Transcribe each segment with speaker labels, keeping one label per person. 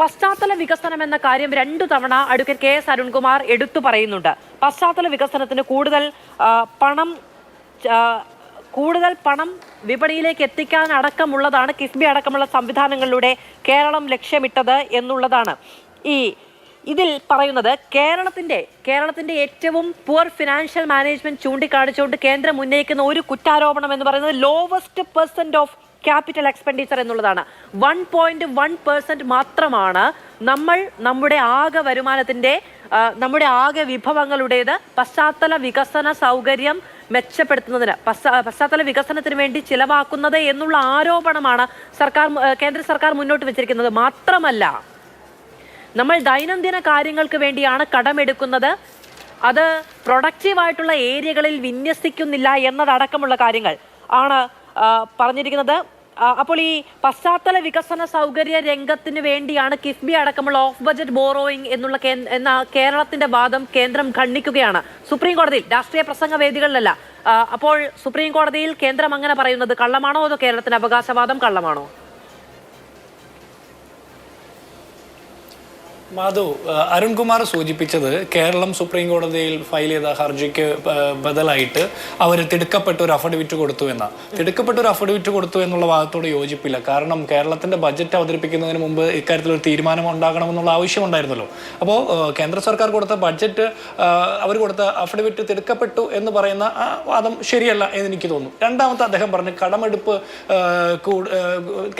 Speaker 1: പശ്ചാത്തല വികസനം എന്ന കാര്യം 2 തവണ അഡ്വക്കേറ്റ് കെ എസ് അരുൺകുമാർ എടുത്തു പറയുന്നുണ്ട്. പശ്ചാത്തല വികസനത്തിന് കൂടുതൽ പണം വിപണിയിലേക്ക് എത്തിക്കാൻ അടക്കമുള്ളതാണ് കിഫ്ബി അടക്കമുള്ള സംവിധാനങ്ങളിലൂടെ കേരളം ലക്ഷ്യമിട്ടത് എന്നുള്ളതാണ്. ഇതിൽ പറയുന്നത് കേരളത്തിന്റെ ഏറ്റവും പുവർ ഫിനാൻഷ്യൽ മാനേജ്മെന്റ് ചൂണ്ടിക്കാണിച്ചുകൊണ്ട് കേന്ദ്രം ഉന്നയിക്കുന്ന ഒരു കുറ്റാരോപണം എന്ന് പറയുന്നത് lowest percent of capital expenditure എന്നുള്ളതാണ്. 1.1% മാത്രമാണ് നമ്മുടെ ആകെ വരുമാനത്തിന്റെ നമ്മുടെ ആകെ വിഭവങ്ങളുടേത് പശ്ചാത്തല വികസന സൗകര്യം മെച്ചപ്പെടുത്തുന്നതിന് പശ്ചാത്തല വികസനത്തിന് വേണ്ടി ചിലവാക്കുന്നത് എന്നുള്ള ആരോപണമാണ് കേന്ദ്ര സർക്കാർ മുന്നോട്ട് വെച്ചിരിക്കുന്നത്. മാത്രമല്ല, നമ്മൾ ദൈനംദിന കാര്യങ്ങൾക്ക് വേണ്ടിയാണ് കടമെടുക്കുന്നത്, അത് പ്രൊഡക്റ്റീവായിട്ടുള്ള ഏരിയകളിൽ വിന്യസിക്കുന്നില്ല എന്നതടക്കമുള്ള കാര്യങ്ങൾ ആണ് പറഞ്ഞിരിക്കുന്നത്. അപ്പോൾ ഈ പശ്ചാത്തല വികസന സൗകര്യ രംഗത്തിന് വേണ്ടിയാണ് കിഫ്ബി അടക്കമുള്ള ഓഫ് ബജറ്റ് ബോറോയിങ് എന്ന കേരളത്തിന്റെ വാദം കേന്ദ്രം ഖണ്ഡിക്കുകയാണ് സുപ്രീം കോടതിയിൽ, രാഷ്ട്രീയ പ്രസംഗ വേദികളിലല്ല. അപ്പോൾ സുപ്രീം കോടതിയിൽ കേന്ദ്രം അങ്ങനെ പറയുന്നത് കള്ളമാണോ, അതോ കേരളത്തിന്റെ അവകാശവാദം കള്ളമാണോ?
Speaker 2: മാധു, അരുൺകുമാർ സൂചിപ്പിച്ചത് കേരളം സുപ്രീം കോടതിയിൽ ഫയൽ ചെയ്ത ഹർജിക്ക് ബദലായിട്ട് അവർ തിടുക്കപ്പെട്ട ഒരു അഫിഡവിറ്റ് കൊടുത്തു തിടുക്കപ്പെട്ട ഒരു അഫിഡവിറ്റ് കൊടുത്തു എന്നുള്ള വാദത്തോട് യോജിപ്പില്ല. കാരണം കേരളത്തിന്റെ ബജറ്റ് അവതരിപ്പിക്കുന്നതിന് മുമ്പ് ഇക്കാര്യത്തിൽ ഒരു തീരുമാനം ഉണ്ടാകണമെന്നുള്ള ആവശ്യമുണ്ടായിരുന്നല്ലോ. അപ്പോൾ കേന്ദ്ര സർക്കാർ കൊടുത്ത ബജറ്റ് അവർ കൊടുത്ത അഫിഡവിറ്റ് തിടുക്കപ്പെട്ടു എന്ന് പറയുന്ന ആ വാദം ശരിയല്ല എന്ന് എനിക്ക് തോന്നുന്നു. രണ്ടാമത്തെ അദ്ദേഹം പറഞ്ഞു കടമെടുപ്പ്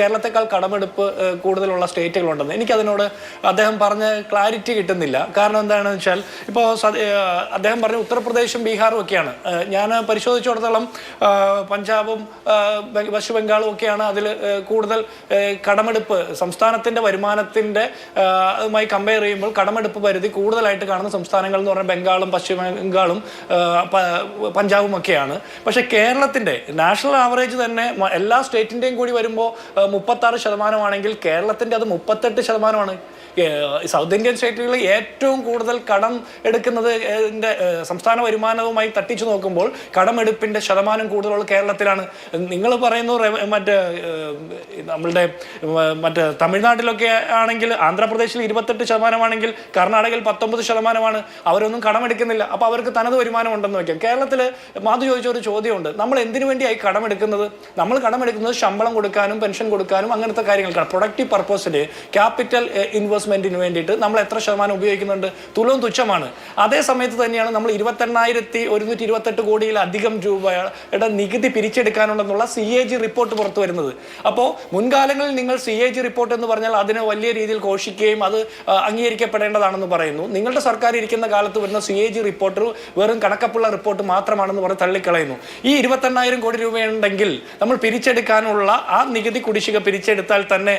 Speaker 2: കേരളത്തെക്കാൾ കടമെടുപ്പ് കൂടുതലുള്ള സ്റ്റേറ്റുകളുണ്ടെന്ന്. എനിക്കതിനോട് അദ്ദേഹം പറഞ്ഞ ക്ലാരിറ്റി കിട്ടുന്നില്ല. കാരണം എന്താണെന്ന് വെച്ചാൽ ഇപ്പോൾ അദ്ദേഹം പറഞ്ഞു ഉത്തർപ്രദേശും ബീഹാറും ഒക്കെയാണ്. ഞാൻ പരിശോധിച്ചിടത്തോളം പഞ്ചാബും പശ്ചിമ ബംഗാളും ഒക്കെയാണ് അതിൽ കൂടുതൽ കടമെടുപ്പ് സംസ്ഥാനത്തിന്റെ വരുമാനത്തിന്റെ മായി കമ്പയർ ചെയ്യുമ്പോൾ കടമെടുപ്പ് പരിധി കൂടുതലായിട്ട് കാണുന്ന സംസ്ഥാനങ്ങൾ എന്ന് പറഞ്ഞാൽ ബംഗാളും പശ്ചിമ ബംഗാളും പഞ്ചാബും ഒക്കെയാണ്. പക്ഷെ കേരളത്തിന്റെ നാഷണൽ ആവറേജ് തന്നെ എല്ലാ സ്റ്റേറ്റിന്റെയും കൂടി വരുമ്പോൾ 36% കേരളത്തിന്റെ അത് 38%. സൗത്ത് ഇന്ത്യൻ സ്റ്റേറ്റുകളിൽ ഏറ്റവും കൂടുതൽ കടം എടുക്കുന്നത് സംസ്ഥാന വരുമാനവുമായി തട്ടിച്ചു നോക്കുമ്പോൾ കടമെടുപ്പിന്റെ ശതമാനം കൂടുതലുള്ള കേരളത്തിലാണ്. നിങ്ങൾ പറയുന്നു മറ്റേ തമിഴ്നാട്ടിലൊക്കെ ആണെങ്കിൽ ആന്ധ്രാപ്രദേശിൽ 28% കർണാടകയിൽ 19%. അവരൊന്നും കടമെടുക്കുന്നില്ല. അപ്പോൾ അവർക്ക് തനത് വരുമാനം ഉണ്ടെന്ന് വയ്ക്കാം. കേരളത്തിൽ മാധു ചോദിച്ച ഒരു ചോദ്യമുണ്ട്, നമ്മൾ എന്തിനു വേണ്ടിയായി കടമെടുക്കുന്നത്? നമ്മൾ കടമെടുക്കുന്നത് ശമ്പളം കൊടുക്കാനും പെൻഷൻ കൊടുക്കാനും അങ്ങനത്തെ കാര്യങ്ങൾക്കാണ്. പ്രൊഡക്റ്റീവ് പർപ്പസിന് ക്യാപിറ്റൽ ഇൻവെസ്റ്റ്മെന്റിന് വേണ്ടിയിട്ട് നമ്മൾ എത്ര ശതമാനം ഉപയോഗിക്കുന്നുണ്ട്? തുലവും തുച്ഛമാണ്. അതേ സമയത്ത് തന്നെയാണ് നമ്മൾ 28,128 കോടിയിലധികം രൂപയുടെ നികുതി പിരിച്ചെടുക്കാനുണ്ടെന്നുള്ള CAG റിപ്പോർട്ട് പുറത്തു വരുന്നത്. അപ്പോൾ മുൻകാലങ്ങളിൽ നിങ്ങൾ CAG റിപ്പോർട്ട് എന്ന് പറഞ്ഞാൽ അതിനെ വലിയ രീതിയിൽ ഘോഷിക്കുകയും അത് അംഗീകരിക്കപ്പെടേണ്ടതാണെന്ന് പറയുന്നു. നിങ്ങളുടെ സർക്കാർ ഇരിക്കുന്ന കാലത്ത് വരുന്ന CAG റിപ്പോർട്ട് വെറും കണക്കപ്പുള്ള റിപ്പോർട്ട് മാത്രമാണെന്ന് പറഞ്ഞ് തള്ളിക്കളയുന്നു. ഈ 28,000 കോടി രൂപയുണ്ടെങ്കിൽ നമ്മൾ പിരിച്ചെടുക്കാനുള്ള ആ നികുതി കുടിശ്ശിക പിരിച്ചെടുത്താൽ തന്നെ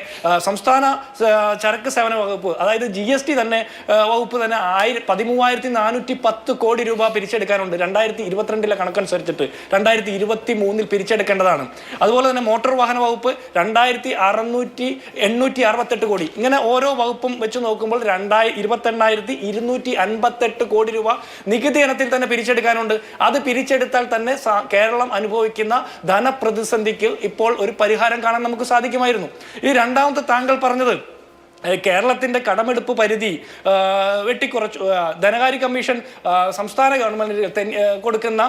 Speaker 2: സംസ്ഥാന ചരക്ക് സേവന വകുപ്പ്, അതായത് GST തന്നെ വകുപ്പ് തന്നെ 13,410 കോടി രൂപ പിരിച്ചെടുക്കാനുണ്ട്. 2022 കണക്കനുസരിച്ചിട്ട് 2023 പിരിച്ചെടുക്കേണ്ടതാണ്. അതുപോലെ തന്നെ മോട്ടോർ വാഹന വകുപ്പ് 2,868 കോടി. ഇങ്ങനെ ഓരോ വകുപ്പും വെച്ച് നോക്കുമ്പോൾ 28,258 കോടി രൂപ നികുതി ഇനത്തിൽ തന്നെ പിരിച്ചെടുക്കാനുണ്ട്. അത് പിരിച്ചെടുത്താൽ തന്നെ കേരളം അനുഭവിക്കുന്ന ധനപ്രതിസന്ധിക്ക് ഇപ്പോൾ ഒരു പരിഹാരം കാണാൻ നമുക്ക് സാധിക്കുമായിരുന്നു. ഈ രണ്ടാമത്തെ താങ്കൾ പറഞ്ഞത് കേരളത്തിന്റെ കടമെടുപ്പ് പരിധി വെട്ടിക്കുറച്ചു, ധനകാര്യ കമ്മീഷൻ സംസ്ഥാന ഗവൺമെന്റിന് കൊടുക്കുന്ന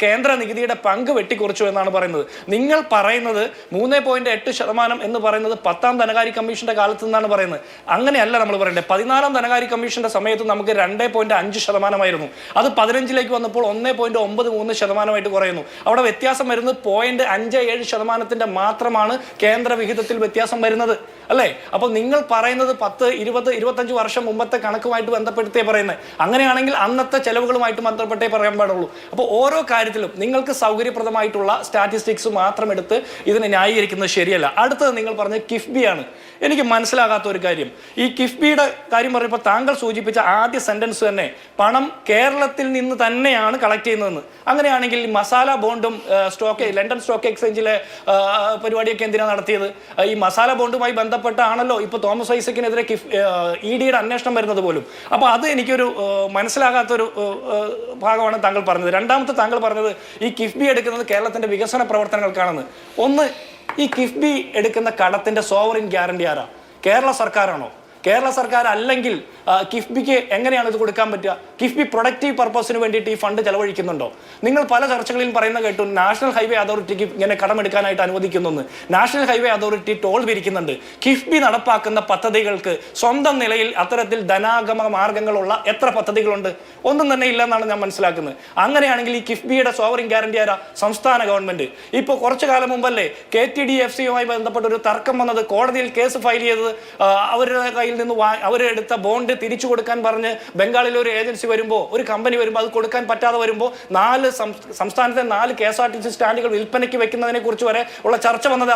Speaker 2: കേന്ദ്ര നികുതിയുടെ പങ്ക് വെട്ടിക്കുറച്ചു എന്നാണ് പറയുന്നത്. നിങ്ങൾ പറയുന്നത് 3.8% എന്ന് പറയുന്നത് 10ാം ധനകാര്യ കമ്മീഷന്റെ കാലത്ത് നിന്നാണ് പറയുന്നത്. അങ്ങനെയല്ല നമ്മൾ പറയേണ്ടത്. 14ാം ധനകാര്യ കമ്മീഷന്റെ സമയത്ത് നമുക്ക് 2.5% അത് 15ലേക്ക് വന്നപ്പോൾ 1.93% കുറയുന്നു. അവിടെ വ്യത്യാസം വരുന്നത് 0.57% മാത്രമാണ് കേന്ദ്ര വിഹിതത്തിൽ വ്യത്യാസം വരുന്നത്, അല്ലേ? അപ്പോൾ നിങ്ങൾ പറയുന്നത് 10, 20, 25 വർഷം മുമ്പത്തെ കണക്കുമായിട്ട് ബന്ധപ്പെടുത്തേ പറയുന്നത്. അങ്ങനെയാണെങ്കിൽ അന്നത്തെ ചെലവുകളുമായിട്ട് ബന്ധപ്പെട്ടേ പറയാൻ പാടുള്ളൂ. അപ്പോൾ ഓരോ കാര്യത്തിലും നിങ്ങൾക്ക് സൗകര്യപ്രദമായിട്ടുള്ള സ്റ്റാറ്റിസ്റ്റിക്സ് മാത്രം എടുത്ത് ഇതിനെ ന്യായീകരിക്കുന്നത് ശരിയല്ല. അടുത്തത് നിങ്ങൾ പറഞ്ഞ കിഫ്ബിയാണ്. എനിക്ക് മനസ്സിലാകാത്ത ഒരു കാര്യം, ഈ കിഫ്ബിയുടെ കാര്യം പറയുമ്പോൾ താങ്കൾ സൂചിപ്പിച്ച ആദ്യ സെന്റൻസ് തന്നെ പണം കേരളത്തിൽ നിന്ന് തന്നെയാണ് കളക്ട് ചെയ്യുന്നതെന്ന്. അങ്ങനെയാണെങ്കിൽ മസാല ബോണ്ടും ലണ്ടൻ സ്റ്റോക്ക് എക്സ്ചേഞ്ചിലെ പരിപാടിയൊക്കെ എന്തിനാണ് നടത്തിയത്? ഈ മസാല ബോണ്ടുമായി ബന്ധപ്പെട്ടാണല്ലോ ഇപ്പോൾ തോമസ് ഐസക്കിനെതിരെ EDയുടെ അന്വേഷണം വരുന്നത് പോലും. അപ്പോൾ അത് എനിക്കൊരു മനസ്സിലാകാത്തൊരു ഭാഗമാണ് താങ്കൾ പറഞ്ഞത്. രണ്ടാമത്തെ താങ്കൾ പറഞ്ഞത് ഈ കിഫ്ബി എടുക്കുന്നത് കേരളത്തിന്റെ വികസന പ്രവർത്തനങ്ങൾക്കാണെന്ന്. ഒന്ന്, ഈ കിഫ്ബി എടുക്കുന്ന കടത്തിന്റെ സോവറിൻ ഗ്യാരണ്ടി ആരാ? കേരള സർക്കാരാണോ? കേരള സർക്കാർ അല്ലെങ്കിൽ കിഫ്ബിക്ക് എങ്ങനെയാണ് ഇത് കൊടുക്കാൻ പറ്റുക? കിഫ്ബി പ്രൊഡക്റ്റീവ് പർപ്പസിന് വേണ്ടിയിട്ട് ഈ ഫണ്ട് ചെലവഴിക്കുന്നുണ്ടോ? നിങ്ങൾ പല ചർച്ചകളിലും പറയുന്ന കേട്ടു നാഷണൽ ഹൈവേ അതോറിറ്റിക്ക് ഇങ്ങനെ കടമെടുക്കാനായിട്ട് അനുവദിക്കുന്നു. നാഷണൽ ഹൈവേ അതോറിറ്റി ടോൾ പിരിക്കുന്നുണ്ട്. കിഫ്ബി നടപ്പാക്കുന്ന പദ്ധതികൾക്ക് സ്വന്തം നിലയിൽ അത്തരത്തിൽ ധനാഗമ മാർഗങ്ങളുള്ള എത്ര പദ്ധതികളുണ്ട്? ഒന്നും തന്നെ ഇല്ലെന്നാണ് ഞാൻ മനസ്സിലാക്കുന്നത്. അങ്ങനെയാണെങ്കിൽ ഈ കിഫ്ബിയുടെ സോവറിൻ ഗ്യാരണ്ടി ആരാ? സംസ്ഥാന ഗവൺമെന്റ്. ഇപ്പോൾ കുറച്ചു കാലം മുമ്പല്ലേ KTDFCയുമായി ബന്ധപ്പെട്ട ഒരു തർക്കം വന്നത്, കോടതിയിൽ കേസ് ഫയൽ ചെയ്തത് അവരുടെ കയ്യിൽ നിന്ന് അവരെടുത്ത ബോണ്ട് തിരിച്ചു കൊടുക്കാൻ പറഞ്ഞ് ബംഗാളിലെ ഒരു ഏജൻസി വരുമ്പോൾ, ഒരു കമ്പനി വരുമ്പോൾ അത് കൊടുക്കാൻ പറ്റാതെ വരുമ്പോൾ സംസ്ഥാനത്തെ 4 KSRTC സ്റ്റാൻഡുകൾ വിൽപ്പനയ്ക്ക് വെക്കുന്നതിനെ കുറിച്ച് വരെ ഉള്ള ചർച്ച വന്നത്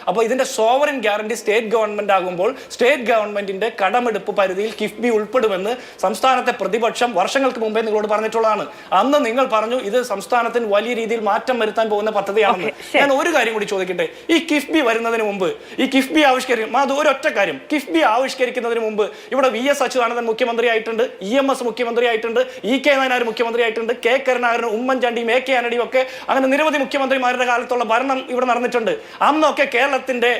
Speaker 2: അപ്പോൾ ഇതിന്റെ സോവറിൻ ഗ്യാരണ്ടി സ്റ്റേറ്റ് ഗവൺമെന്റ് ആകുമ്പോൾ സ്റ്റേറ്റ് ഗവൺമെന്റിന്റെ കടമെടുപ്പ് പരിധിയിൽ കിഫ്ബി ഉൾപ്പെടുമെന്ന് സംസ്ഥാനത്തെ പ്രതിപക്ഷം വർഷങ്ങൾക്ക് മുമ്പേ നിങ്ങളോട് പറഞ്ഞിട്ടുള്ളതാണ്. അന്ന് നിങ്ങൾ പറഞ്ഞു ഇത് സംസ്ഥാനത്തിന് വലിയ രീതിയിൽ മാറ്റം വരുത്താൻ പോകുന്ന പദ്ധതിയാണെന്ന്. ഞാൻ ഒരു കാര്യം കൂടി ചോദിക്കട്ടെ. ഈ കിഫ്ബി വരുന്നതിന് മുമ്പ്, ഈ കിഫ്ബി ആവിഷ്കരിക്കും, അത് ഒരൊറ്റ കാര്യം, കിഫ്ബി ആവിഷ്കരിക്കുന്നതിന് മുമ്പ് ഇവിടെ VS Achuthanandan മുഖ്യമന്ത്രിയായിട്ടുണ്ട്, EMS മുഖ്യമന്ത്രിയായിട്ടുണ്ട്, EK Nayanar മുഖ്യമന്ത്രിയായിട്ടുണ്ട്, K കരുണാകരനും ഉമ്മൻചാണ്ടിയും AK ആന്റണിയും ഒക്കെ അങ്ങനെ നിരവധി മുഖ്യമന്ത്രിമാരുടെ കാലത്തുള്ള ഭരണം ഇവിടെ നടന്നിട്ടുണ്ട്. അന്നൊക്കെ കേരളത്തിന്റെ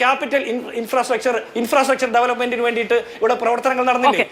Speaker 2: ക്യാപിറ്റൽ ഇൻഫ്രാസ്ട്രക്ചർ ഡെവലപ്മെന്റിന് വേണ്ടിയിട്ട് ഇവിടെ പ്രവർത്തനങ്ങൾ നടന്നില്ലേ?